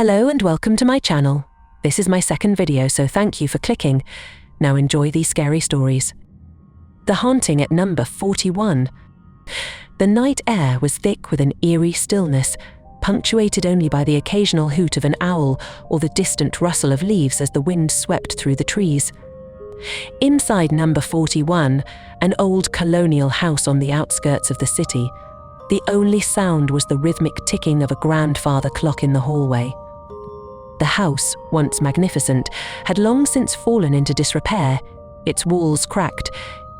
Hello and welcome to my channel. This is my second video, so thank you for clicking. Now enjoy these scary stories. The haunting at number 41. The night air was thick with an eerie stillness, punctuated only by the occasional hoot of an owl or the distant rustle of leaves as the wind swept through the trees. Inside number 41, an old colonial house on the outskirts of the city, the only sound was the rhythmic ticking of a grandfather clock in the hallway. The house, once magnificent, had long since fallen into disrepair, its walls cracked,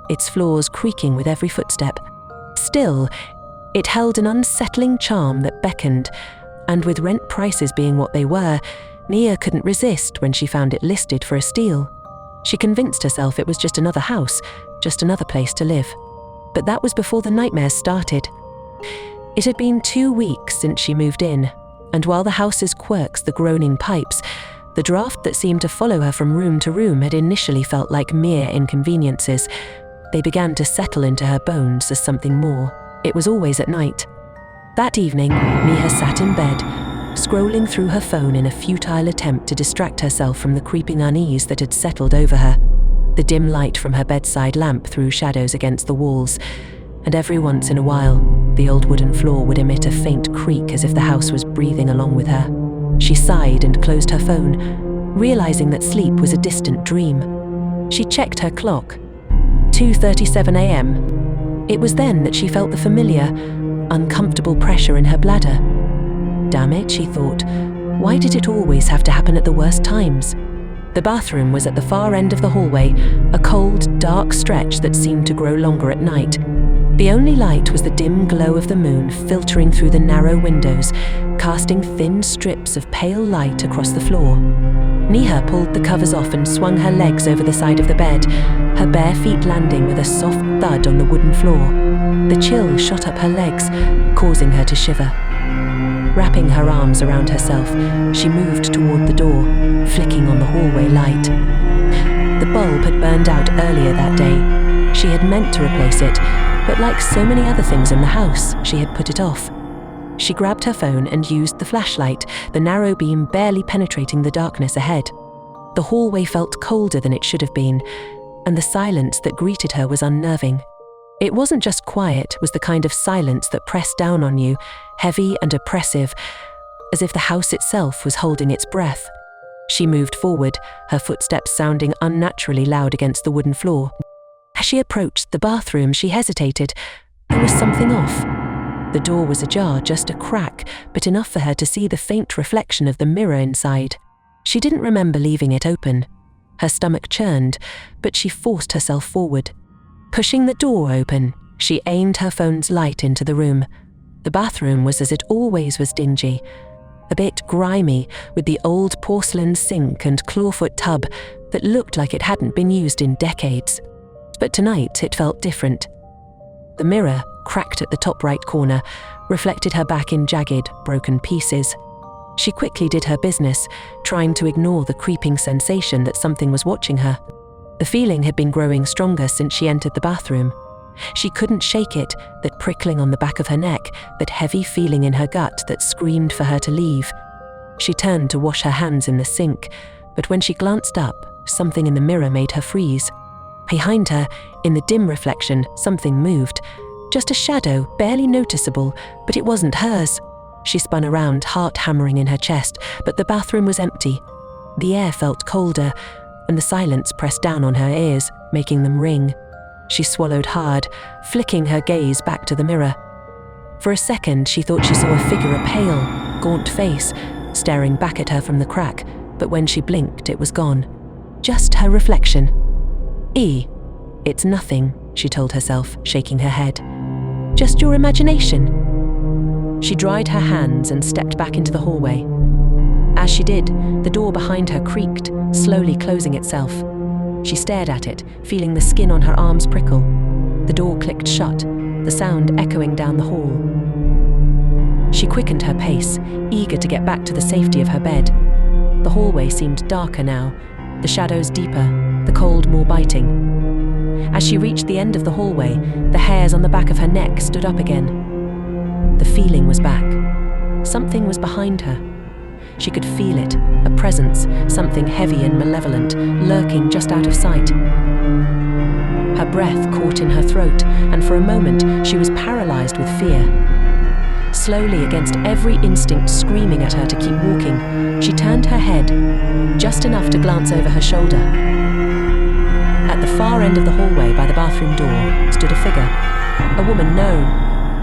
its floors creaking with every footstep. Still, it held an unsettling charm that beckoned, and with rent prices being what they were, Neha couldn't resist when she found it listed for a steal. She convinced herself it was just another house, just another place to live. But that was before the nightmares started. It had been 2 weeks since she moved in, and while the house's quirks, the groaning pipes, the draft that seemed to follow her from room to room had initially felt like mere inconveniences, they began to settle into her bones as something more. It was always at night. That evening, Neha sat in bed, scrolling through her phone in a futile attempt to distract herself from the creeping unease that had settled over her. The dim light from her bedside lamp threw shadows against the walls, and every once in a while, the old wooden floor would emit a faint creak as if the house was breathing along with her. She sighed and closed her phone, realizing that sleep was a distant dream. She checked her clock. 2:37 a.m. It was then that she felt the familiar, uncomfortable pressure in her bladder. Damn it, she thought. Why did it always have to happen at the worst times? The bathroom was at the far end of the hallway, a cold, dark stretch that seemed to grow longer at night. The only light was the dim glow of the moon filtering through the narrow windows, casting thin strips of pale light across the floor. Neha pulled the covers off and swung her legs over the side of the bed, her bare feet landing with a soft thud on the wooden floor. The chill shot up her legs, causing her to shiver. Wrapping her arms around herself, she moved toward the door, flicking on the hallway light. The bulb had burned out earlier that day. She had meant to replace it, but like so many other things in the house, she had put it off. She grabbed her phone and used the flashlight, the narrow beam barely penetrating the darkness ahead. The hallway felt colder than it should have been, and the silence that greeted her was unnerving. It wasn't just quiet, it was the kind of silence that pressed down on you, heavy and oppressive, as if the house itself was holding its breath. She moved forward, her footsteps sounding unnaturally loud against the wooden floor. As she approached the bathroom, she hesitated. There was something off. The door was ajar, just a crack, but enough for her to see the faint reflection of the mirror inside. She didn't remember leaving it open. Her stomach churned, but she forced herself forward. Pushing the door open, she aimed her phone's light into the room. The bathroom was as it always was, dingy, a bit grimy, with the old porcelain sink and clawfoot tub that looked like it hadn't been used in decades. But tonight it felt different. The mirror, cracked at the top right corner, reflected her back in jagged, broken pieces. She quickly did her business, trying to ignore the creeping sensation that something was watching her. The feeling had been growing stronger since she entered the bathroom. She couldn't shake it, that prickling on the back of her neck, that heavy feeling in her gut that screamed for her to leave. She turned to wash her hands in the sink, but when she glanced up, something in the mirror made her freeze. Behind her, in the dim reflection, something moved. Just a shadow, barely noticeable, but it wasn't hers. She spun around, heart hammering in her chest, but the bathroom was empty. The air felt colder, and the silence pressed down on her ears, making them ring. She swallowed hard, flicking her gaze back to the mirror. For a second, she thought she saw a figure, a pale, gaunt face, staring back at her from the crack, but when she blinked, it was gone. Just her reflection. It's nothing, she told herself, shaking her head. Just your imagination. She dried her hands and stepped back into the hallway. As she did, the door behind her creaked, slowly closing itself. She stared at it, feeling the skin on her arms prickle. The door clicked shut, the sound echoing down the hall. She quickened her pace, eager to get back to the safety of her bed. The hallway seemed darker now, the shadows deeper, the cold more biting. As she reached the end of the hallway, the hairs on the back of her neck stood up again. The feeling was back. Something was behind her. She could feel it, a presence, something heavy and malevolent, lurking just out of sight. Her breath caught in her throat, and for a moment she was paralyzed with fear. Slowly, against every instinct screaming at her to keep walking, she turned her head, just enough to glance over her shoulder. At the far end of the hallway by the bathroom door stood a figure. A woman, no,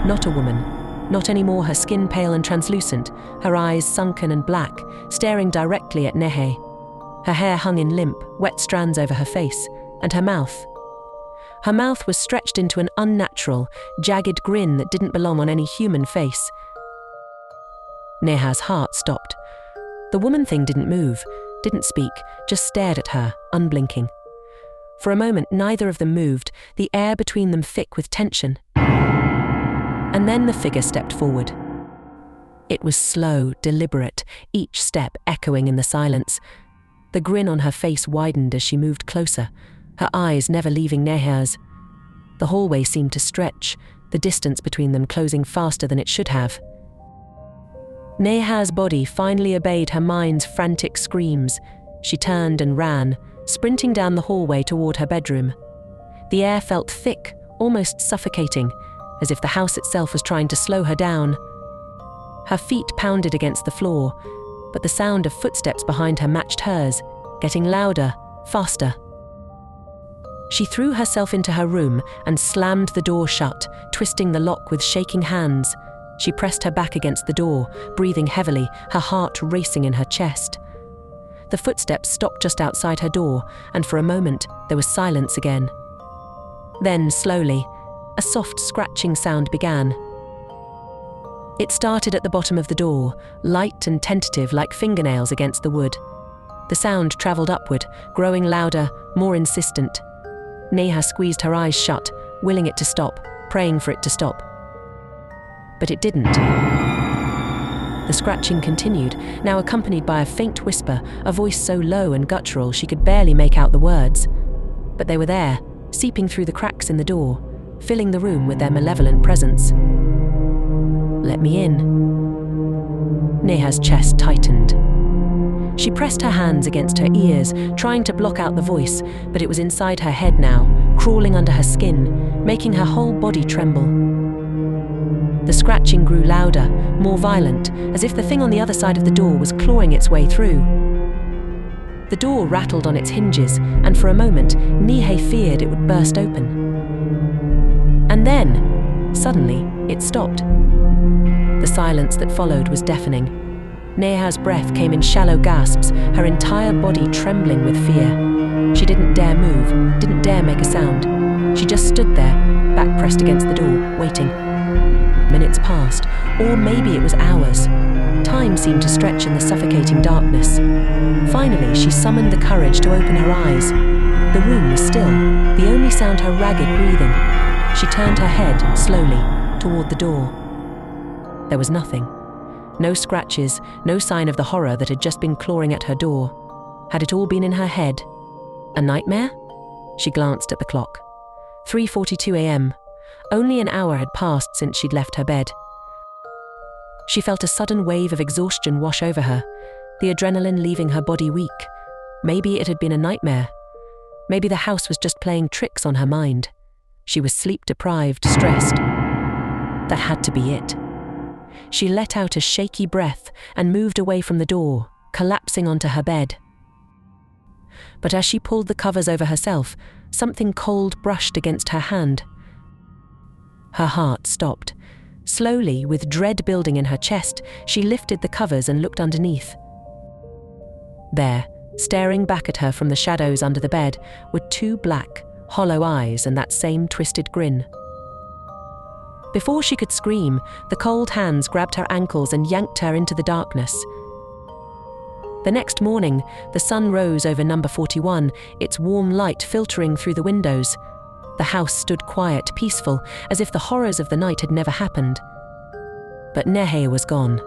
not a woman. Not anymore, her skin pale and translucent, her eyes sunken and black, staring directly at Neha. Her hair hung in limp, wet strands over her face, and her mouth. Her mouth was stretched into an unnatural, jagged grin that didn't belong on any human face. Neha's heart stopped. The woman thing didn't move, didn't speak, just stared at her, unblinking. For a moment, neither of them moved, the air between them thick with tension. And then the figure stepped forward. It was slow, deliberate, each step echoing in the silence. The grin on her face widened as she moved closer, her eyes never leaving Neha's. The hallway seemed to stretch, the distance between them closing faster than it should have. Neha's body finally obeyed her mind's frantic screams. She turned and ran, sprinting down the hallway toward her bedroom. The air felt thick, almost suffocating, as if the house itself was trying to slow her down. Her feet pounded against the floor, but the sound of footsteps behind her matched hers, getting louder, faster. She threw herself into her room and slammed the door shut, twisting the lock with shaking hands. She pressed her back against the door, breathing heavily, her heart racing in her chest. The footsteps stopped just outside her door, and for a moment there was silence again. Then, slowly, a soft scratching sound began. It started at the bottom of the door, light and tentative like fingernails against the wood. The sound travelled upward, growing louder, more insistent. Neha squeezed her eyes shut, willing it to stop, praying for it to stop. But it didn't. The scratching continued, now accompanied by a faint whisper, a voice so low and guttural she could barely make out the words. But they were there, seeping through the cracks in the door, filling the room with their malevolent presence. "Let me in." Neha's chest tightened. She pressed her hands against her ears, trying to block out the voice, but it was inside her head now, crawling under her skin, making her whole body tremble. The scratching grew louder, more violent, as if the thing on the other side of the door was clawing its way through. The door rattled on its hinges, and for a moment, Neha feared it would burst open. And then, suddenly, it stopped. The silence that followed was deafening. Neha's breath came in shallow gasps, her entire body trembling with fear. She didn't dare move, didn't dare make a sound. She just stood there, back pressed against the door, waiting. Minutes passed, or maybe it was hours. Time seemed to stretch in the suffocating darkness. Finally, she summoned the courage to open her eyes. The room was still, the only sound her ragged breathing. She turned her head, slowly, toward the door. There was nothing. No scratches, no sign of the horror that had just been clawing at her door. Had it all been in her head? A nightmare? She glanced at the clock. 3:42 a.m. Only an hour had passed since she'd left her bed. She felt a sudden wave of exhaustion wash over her, the adrenaline leaving her body weak. Maybe it had been a nightmare. Maybe the house was just playing tricks on her mind. She was sleep-deprived, stressed. That had to be it. She let out a shaky breath and moved away from the door, collapsing onto her bed. But as she pulled the covers over herself, something cold brushed against her hand. Her heart stopped. Slowly, with dread building in her chest, she lifted the covers and looked underneath. There, staring back at her from the shadows under the bed, were two black, hollow eyes and that same twisted grin. Before she could scream, the cold hands grabbed her ankles and yanked her into the darkness. The next morning, the sun rose over number 41, its warm light filtering through the windows. The house stood quiet, peaceful, as if the horrors of the night had never happened. But Neha was gone.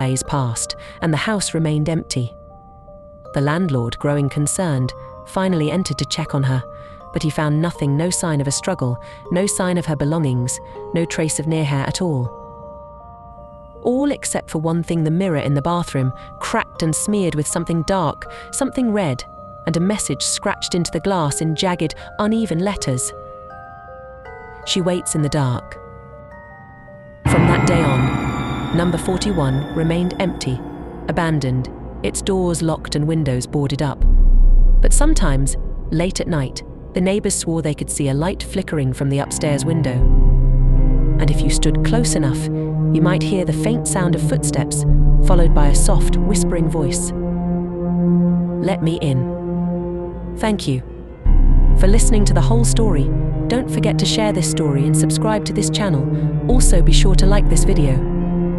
Days passed, and the house remained empty. The landlord, growing concerned, finally entered to check on her, but he found nothing, no sign of a struggle, no sign of her belongings, no trace of Neha at all. all except for one thing: the mirror in the bathroom, cracked and smeared with something dark, something red, and a message scratched into the glass in jagged, uneven letters. She waits in the dark. From that day on, number 41 remained empty, abandoned, its doors locked and windows boarded up. But sometimes, late at night, the neighbors swore they could see a light flickering from the upstairs window. And if you stood close enough, you might hear the faint sound of footsteps, followed by a soft, whispering voice. "Let me in." Thank you for listening to the whole story. Don't forget to share this story and subscribe to this channel. Also, be sure to like this video.